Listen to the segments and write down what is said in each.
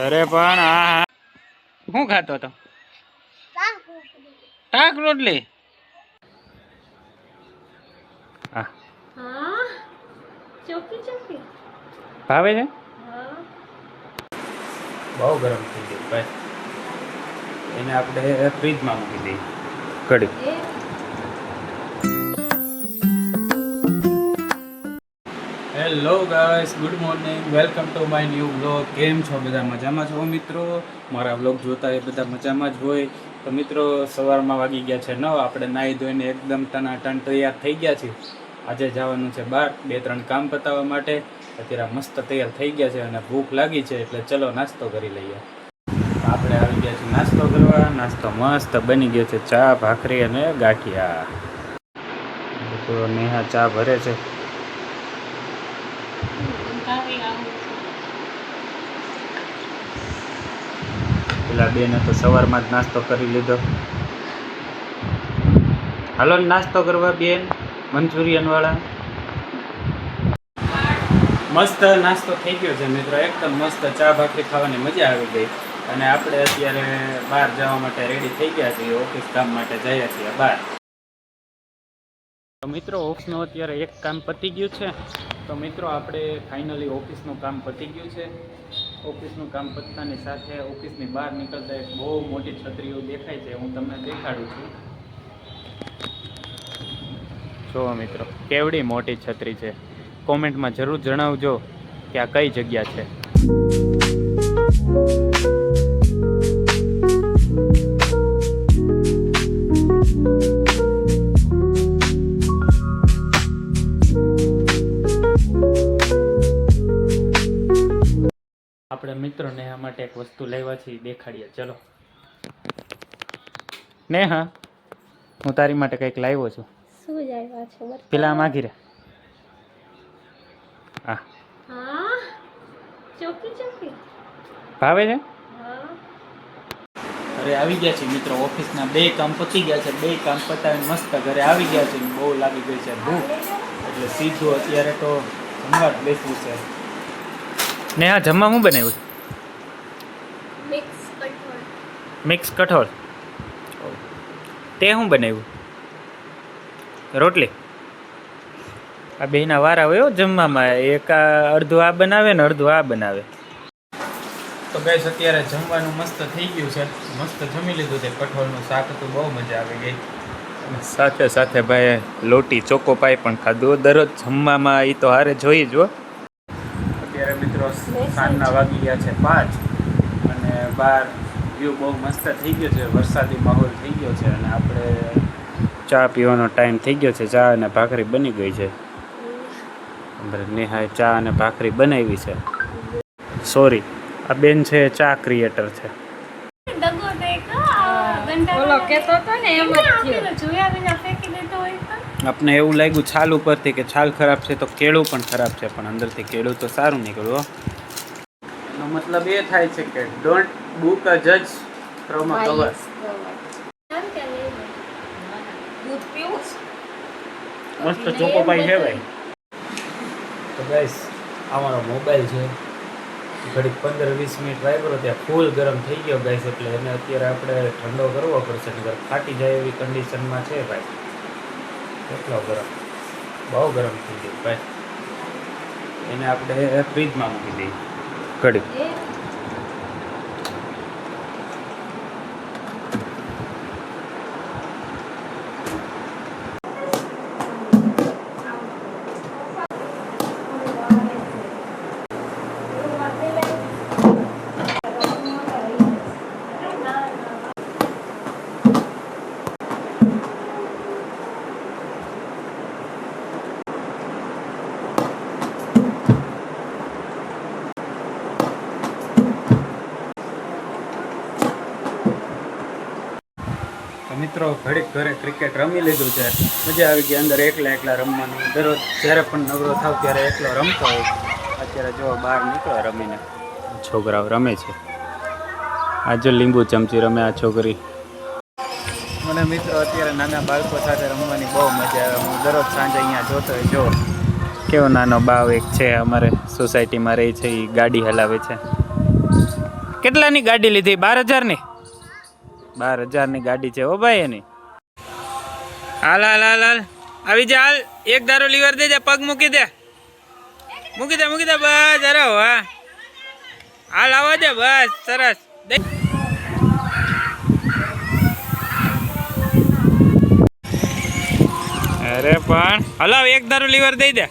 અરે પણ આ શું ખાતો હતો? શાક રોટલી. હા ભાવે છે? બહુ ગરમ થઈ ગયું ભાઈ. એને આપણે ફ્રીજમાં મૂકી દઈએ ઘડી. Hello guys, good morning, welcome to my new vlog. કેમ છો બધા? મજામાં છો મિત્રો? મારા વ્લોગ જોતા એ બધા મજામાં જ હોય. તો મિત્રો, સવારમાં વાગી ગયા છે 9. આપણે નાહી ધોઈને એકદમ ટનાટન તૈયાર થઈ ગયા છીએ. આજે જવાનું છે બહાર 2-3 કામ પતાવવા માટે. અત્યારે મસ્ત તૈયાર થઈ ગયા છે અને ભૂખ લાગી છે, એટલે ચલો નાસ્તો કરી લઈએ. આપણે આવી ગયા છીએ નાસ્તો કરવા. નાસ્તો મસ્ત બની ગયો છે, ચા, ભાખરી અને ગાંઠિયા. તો નેહા ચા ભરે છે. પેલા બેને તો સવારમાં જ નાસ્તો કરી લીધો. હાલો નાસ્તો કરવા બેન, મંચુરિયન વાળા. મસ્ત નાસ્તો થઈ ગયો છે મિત્રો, એકદમ મસ્ત ચા ભાખરી ખાવાની મજા આવી ગઈ. અને આપણે અત્યારે બહાર જવા માટે રેડી થઈ ગયા છીએ. ઓફિસ કામ માટે જઈએ છીએ બહાર. તો મિત્રો, ઓફિસનું અત્યારે એક કામ પતી ગયું છે. તો મિત્રો, આપણે ફાઇનલી ઓફિસનું કામ પતી ગયું છે. ઓફિસનું કામ પતતાની સાથે ઓફિસની બહાર નીકળતા એક બહુ મોટી છત્રીઓ દેખાય છે. હું તમને દેખાડું છું. જુઓ મિત્રો, કેવડી મોટી છત્રી છે. કોમેન્ટમાં જરૂર જણાવજો કે આ કઈ જગ્યા છે. આપણે મિત્રો નેહા માટે એક વસ્તુ લેવા છીએ, દેખાડીએ. ચલો નેહા, હું તારી માટે કંઈક લાવ્યો છું. શું લાવ્યા છો? પેલા માગી રે. હા ચોકી ચોકી ભાવે છે. હા. અરે આવી ગયા છે મિત્રો, ઓફિસના 2 કામ પતી ગયા છે. 2 કામ પતાવીને મસ્ત ઘરે આવી ગયા છે. બહુ લાગી ગઈ છે ભૂખ, એટલે સીધું અત્યારે તો જમવા જ બેસવું છે. ને આ જમવા શું બનાવ્યું? મિક્સ કઠોળ. તે શું બનાવ્યું? રોટલી. આ બેના વારા હોય જમવામાં, એક અડધું આ બનાવે ને અડધું આ બનાવે. તો ગાઈસ, અત્યારે જમવાનું મસ્ત થઈ ગયું છે. મસ્ત જમી લીધું છે. કઠોળનું શાક હતું, બહુ મજા આવી ગઈ. અને સાથે સાથે ભાઈ લોટી ચોકો પાઈ પણ ખાધું. દરરોજ જમવામાં એ તો હારે જોઈ જ હો. અત્યારે મિત્રો સાંજના વાગી ગયા છે 5 અને બહાર વ્યૂ બહુ મસ્ત થઈ ગયો છે. વરસાદી માહોલ થઈ ગયો છે અને આપણે ચા પીવાનો ટાઈમ થઈ ગયો છે. ચા અને ભાખરી બની ગઈ છે. નેહાએ ચા અને ભાખરી બનાવી છે. સોરી, આ બેન છે ચા ક્રિએટર છે. આપને એવું લાગ્યું છાલ ઉપરથી કે છાલ ખરાબ છે તો કેળું પણ ખરાબ છે, પણ અંદરથી કેળું તો સારું નીકળ્યું. એનો મતલબ એ થાય છે કે ડોન્ટ બુક અ જજ ફ્રોમ અ કવર. મસ્ત ચોકોપાઈ છે ભાઈ. તો ગાઈસ, આ મારો મોબાઈલ છે. ઘડીક 15-20 મિનિટ વાપરો ત્યાં ફૂલ ગરમ થઈ ગયો ગાઈસ, એટલે એને અત્યારે આપણે ઠંડો કરવો પડશે, નકર ફાટી જાય એવી કન્ડિશનમાં છે ભાઈ. કેટલો ગરમ, બહુ ગરમ થઈ ગયો ભાઈ. એને આપણે ફ્રીજમાં મૂકી દઈએ ઘડીક. મિત્રો, ઘડીક ઘરે ક્રિકેટ રમી લીધું છે. મજા આવી ગઈ અંદર એકલા રમવાનું. દરરોજ જ્યારે પણ નવરો થાવ ત્યારે એકલો રમતો હોય. અત્યારે જો બહાર નીકળો રમીને. છોકરાઓ રમે છે. આ જો લીંબુ ચમચી રમે આ છોકરી. મને મિત્રો અત્યારે નાના બાળકો સાથે રમવાની બહુ મજા આવે. હું દરરોજ સાંજે અહીંયા જોતો હોય. જો કેવો નાનો બાવ એક છે અમારે સોસાયટીમાં રહે છે, એ ગાડી હલાવે છે. કેટલાની ગાડી લીધી? 12,000 ની? 12,000 ની ગાડી છે હો ભાઈ એની. હાલ હાલ હાલ હાલ આવી જા હાલ. એક ધારો લીવર દે, પગ મૂકી દે, મૂકી દે, મૂકી દે. બસ અરે વાહ, હાલ આવવા દે. બસ સરસ. અરે પણ હલાવ, એક ધારો લીવર દઈ દે.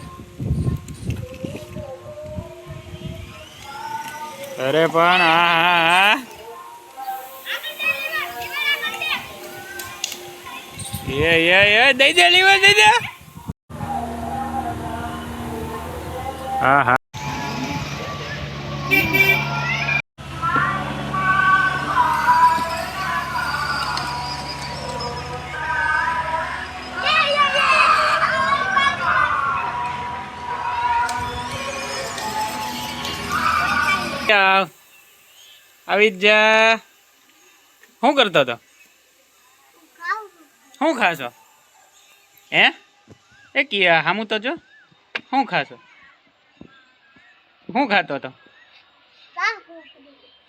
અરે પણ હા હા હા, એ દઈ દે લીવર, દઈ દે. હા હા આવી જા. શું કરતો હતો? શું ખાશો? હે એ કિયા હામું તો જો. શું ખાશો? શું ખાતો હતો?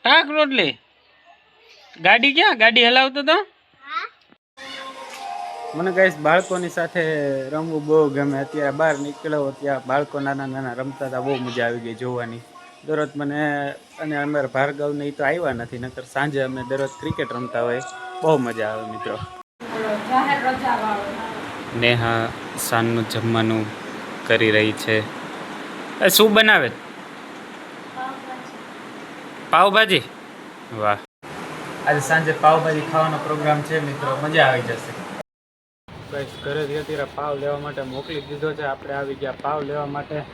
શાક રોટલી. ગાડી ક્યાં? ગાડી હલાવતો તો? મને કહીશ બાળકોની સાથે રમવું બહુ ગમે. અત્યારે બહાર નીકળ્યો ત્યાં બાળકો નાના નાના રમતા હતા, બહુ મજા આવી ગઈ જોવાની. દરરોજ મને અને અમારા ભાર્ગવને એ તો આવ્યા નથી, નકર સાંજે અમે દરરોજ ક્રિકેટ રમતા હોય, બહુ મજા આવે મિત્રો. નેહા સાંજનું જમવાનું કરી રહી છે. શું બનાવે? પાવભાજી. વાહ, આજે સાંજે પાવભાજી ખાવાનો પ્રોગ્રામ છે મિત્રો, મજા આવી જશે. બસ ઘરેથી અત્યારે પાવ લેવા માટે મોકલી દીધો છે. આપણે આવી ગયા પાવ લેવા માટે.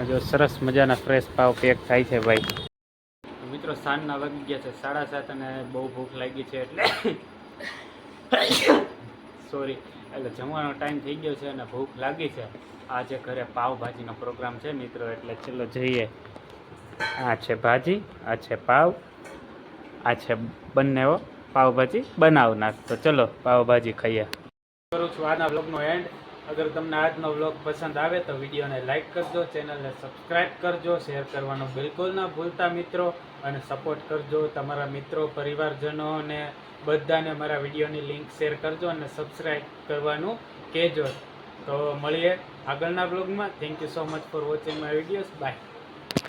જો સરસ મજાના ફ્રેશ પાવ પેક થાય છે ભાઈ. મિત્રો સાંજના વાગી ગયા છે 7:30 અને બહુ ભૂખ લાગી છે એટલે સોરી, એટલે જમવાનો ટાઈમ થઈ ગયો છે અને ભૂખ લાગી છે. આજે ઘરે પાવભાજીનો પ્રોગ્રામ છે મિત્રો, એટલે ચલો જઈએ. આ છે ભાજી, આ છે પાવ, આ છે બંનેઓ પાવભાજી બનાવનાર. તો ચલો પાવભાજી ખાઈએ. કરું છું આજના વ્લોગનો એન્ડ. અગર તમને આજનો વ્લોગ પસંદ આવે તો વિડીયોને લાઇક કરજો, ચેનલને સબસ્ક્રાઈબ કરજો, શેર કરવાનું બિલકુલ ના ભૂલતા મિત્રો, અને સપોર્ટ કરજો. તમારા મિત્રો, પરિવારજનોને બધાને મારા વિડીયોની લિંક શેર કરજો અને સબસ્ક્રાઈબ કરવાનું કહેજો. તો મળીએ આગળના વ્લોગમાં. Thank you so much for watching my videos. By.